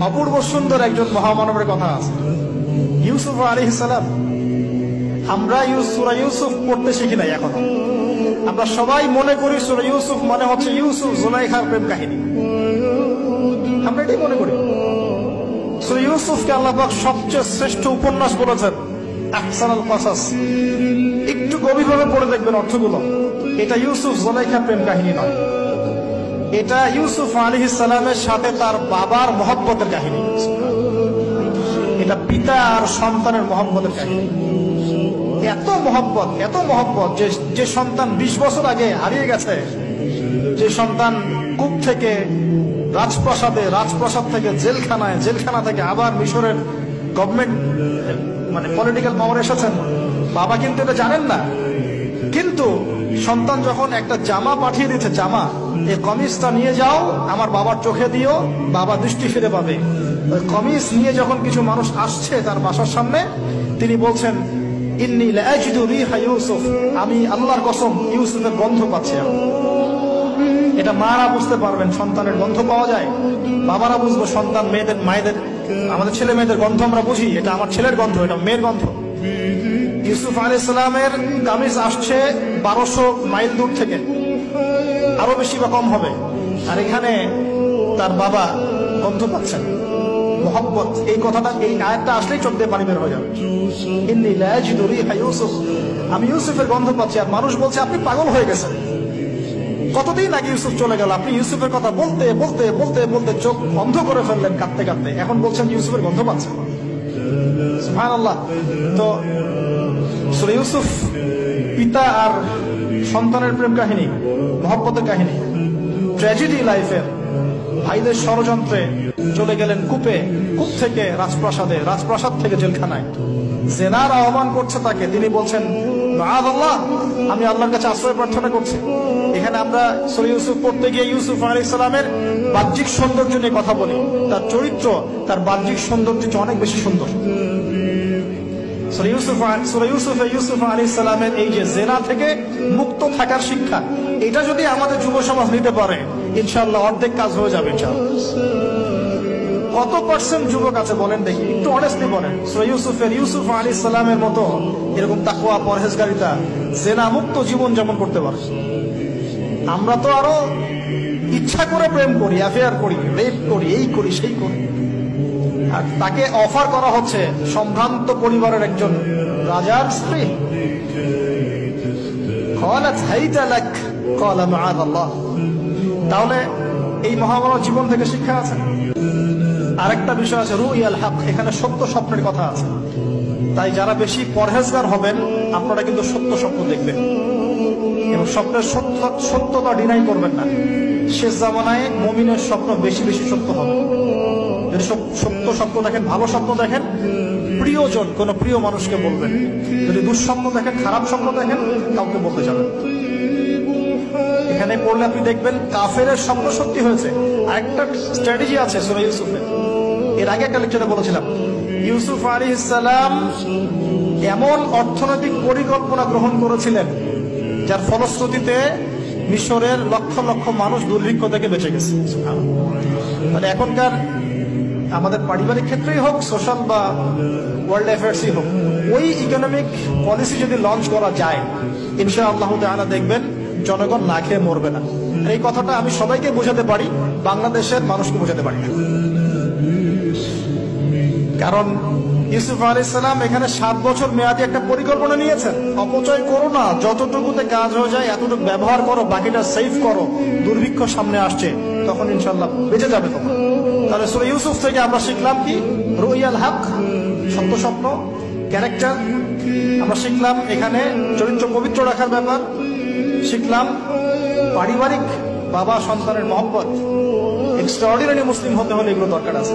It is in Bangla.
অপূর্ব সুন্দর একজন মহামানবের কথা আছে, ইউসুফ আলাইহিস সালাম। আমরা সূরা ইউসুফ পড়তে শিখি নাই এখনো। আমরা সবাই মনে করি সূরা ইউসুফ মানে হচ্ছে ইউসুফ জুলাইখার প্রেম কাহিনী, আমরা এটাই মনে করি। সূরা ইউসুফকে আল্লাহ পাক সবচেয়ে শ্রেষ্ঠ উপন্যাস বলেছেন, আহসানুল কসাস। একটু গভীরভাবে পড়ে দেখবেন অর্থগুলো। এটা ইউসুফ জুলাইখার প্রেম কাহিনী নয়, এটা ইউসুফ আলাইহিস সালামের সাথে তার বাবার মহব্বতের কাহিনী। এটা পিতা আর সন্তানের মহব্বতের কাহিনী। এত মহব্বত যে সন্তান 20 বছর আগে হারিয়ে গেছে, যে সন্তান কূপ থেকে রাজপ্রাসাদে, রাজপ্রাসাদ থেকে জেলখানায়, জেলখানা থেকে আবার মিশরের গভর্নমেন্ট মানে পলিটিক্যাল পাওয়ার এসেছেন। বাবা কিন্তু এটা জানেন না, কিন্তু সন্তান যখন একটা জামা পাঠিয়ে দিচ্ছে, জামা, এই কমিজটা নিয়ে যাও আমার বাবার চোখে দিও, বাবা দৃষ্টি ফিরে পাবে। ওই কমিজ নিয়ে যখন কিছু মানুষ আসছে তার বাসার সামনে, তিনি বলছেন ইন্নী লাআজিদু রিহা ইউসুফ, আমি আল্লাহর কসম ইউসুফের গন্ধ পাচ্ছি। এটা মারা বুঝতে পারবেন, সন্তানের গন্ধ পাওয়া যায়। বাবারা বুঝবো, সন্তান মায়েদের আমাদের ছেলে মেয়েদের গন্ধ আমরা বুঝি, এটা আমার ছেলের গন্ধ, এটা মেয়ের গন্ধ। ইউসুফ আলাইহিস সালামের কামিজ আসছে 1200 মাইল দূর থেকে, আরো বেশি বা কম হবে, আর এখানে তার বাবা গন্ধ পাচ্ছেন। মোহাব্বত, এই কথাটা, এই আয়াতটা আসলেই চোখ দিয়ে পানি বের হয়ে যাবে। ইন্নী লাআজিদু রিহা ইউসুফ, আমি ইউসুফের গন্ধ পাচ্ছি। আর মানুষ বলছে আপনি পাগল হয়ে গেছেন, কতদিন আগে ইউসুফ চলে গেল, আপনি ইউসুফের কথা বলতে বলতে বলতে বলতে চোখ বন্ধ করে ফেললেন কাঁদতে কাঁদতে, এখন বলছেন ইউসুফের গন্ধ পাচ্ছেন। সুবহানাল্লাহ। তো সূরা ইউসুফ পিতা আর সন্তানের প্রেম কাহিনী, মহব্বতের কাহিনী, ট্র্যাজেডি লাইফের। ভাইদের ষড়যন্ত্রে চলে গেলেন কূপে, কূপ থেকে রাজপ্রাসাদে, রাজপ্রাসাদ থেকে জেলখানায়। জেনার আহ্বান করছে তাকে, তিনি বলছেন মাআযাল্লাহ, আমি আল্লাহর কাছে আশ্রয় প্রার্থনা করছি। এখানে আমরা সূরা ইউসুফ পড়তে গিয়ে ইউসুফ আলাইহিস সালামের বাহ্যিক সৌন্দর্য নিয়ে কথা বলি, তার চরিত্র, তার বাহ্যিক সৌন্দর্য অনেক বেশি সুন্দর। সূরা ইউসুফ আলাইহিস সালামের এই যে জেনা থেকে মুক্ত থাকার শিক্ষা, এটা যদি আমাদের যুব সমাজ নিতে পারে, ইনশাআল্লাহ অর্ধেক কাজ হয়ে যাবে ইনশাআল্লাহ। কত পার্সেন্ট যুবক আছে বলেন দেখি, একটু অনেস্টলি বলেন, সূরা ইউসুফ আলাইহিস সালামের মতো এরকম তাকওয়া, পরহেজগারিতা, জেনা মুক্ত জীবন যেমন করতে পারে। আমরা তো আরো ইচ্ছা করে প্রেম করি, অ্যাফেয়ার করি, রেপ করি, এই করি সেই করি। আর তাকে অফার করা হচ্ছে সম্ভ্রান্ত পরিবারের একজন রাজার স্ত্রী। ক্বালাত হাইতা লাক ক্বালা মাআযাল্লাহ। তাহলে এই মহামানব জীবন থেকে শিক্ষা আছে। আরেকটা বিষয় আছে রুইয়াল হক, এখানে সত্য স্বপ্নের কথা আছে। তাই যারা বেশি পরহেজগার হবেন, আপনারা কিন্তু সত্য স্বপ্ন দেখবেন এবং স্বপ্নের সত্যতা ডিনাই করবেন না। শেষ জামানায় মুমিনের স্বপ্ন বেশি বেশি সত্য হবে। যদি সত্য স্বপ্ন দেখেন, ভালো স্বপ্ন দেখেন, প্রিয়জন কোন প্রিয় মানুষকে বলবেন। যদি দুঃস্বপ্ন দেখেন, খারাপ স্বপ্ন দেখেন, কাউকে বলতে যাবেন। এখানে পড়লে আপনি দেখবেন কাফেরের স্বপ্ন সত্যি হয়েছে। আরেকটা স্ট্র্যাটেজি আছে সূরা ইউসুফের, এর আগে একটা লেকচারে বলেছিলাম। ইউসুফ আলাইহিস সালাম এমন অর্থনৈতিক পরিকল্পনা গ্রহণ করেছিলেন যার ফলশ্রুতিতে মিশরের লক্ষ লক্ষ মানুষ দুর্ভিক্ষ থেকে বেঁচে গেছে। মানে এখনকার আমাদের পারিবারিক ক্ষেত্রেই হোক, সোশ্যাল বা ওয়ার্ল্ড অ্যাফেয়ার্সই হোক, ওই ইকোনমিক পলিসি যদি লঞ্চ করা যায়, ইনশাআল্লাহ তাআলা দেখবেন জনগণ না খেয়ে মরবে না। এই কথাটা আমি সবাইকে বোঝাতে পারি, বাংলাদেশের মানুষকে বোঝাতে পারি না। কারণ ইউসুফ আলাইহিস সালাম এখানে 7 বছর মেয়াদি একটা পরিকল্পনা নিয়েছেন। অপচয় করো না, যতটুকুতে কাজ হয়ে যায় এতটুকু ব্যবহার করো, বাকিটা সেভ করো। দুর্ভিক্ষ সামনে আসছে, তখন ইনশাআল্লাহ বেঁচে যাবে তখন। তাহলে সূরা ইউসুফ থেকে আমরা শিখলাম কি? রুইয়াল হক, সত্য স্বপ্ন, ক্যারেক্টার। আমরা শিখলাম এখানে চরিত্র পবিত্র রাখার ব্যাপার, শিখলাম পারিবারিক বাবা সন্তানের মহব্বত। এক্সট্রাঅর্ডিনারি মুসলিম হতে হলে এগুলো দরকার আছে।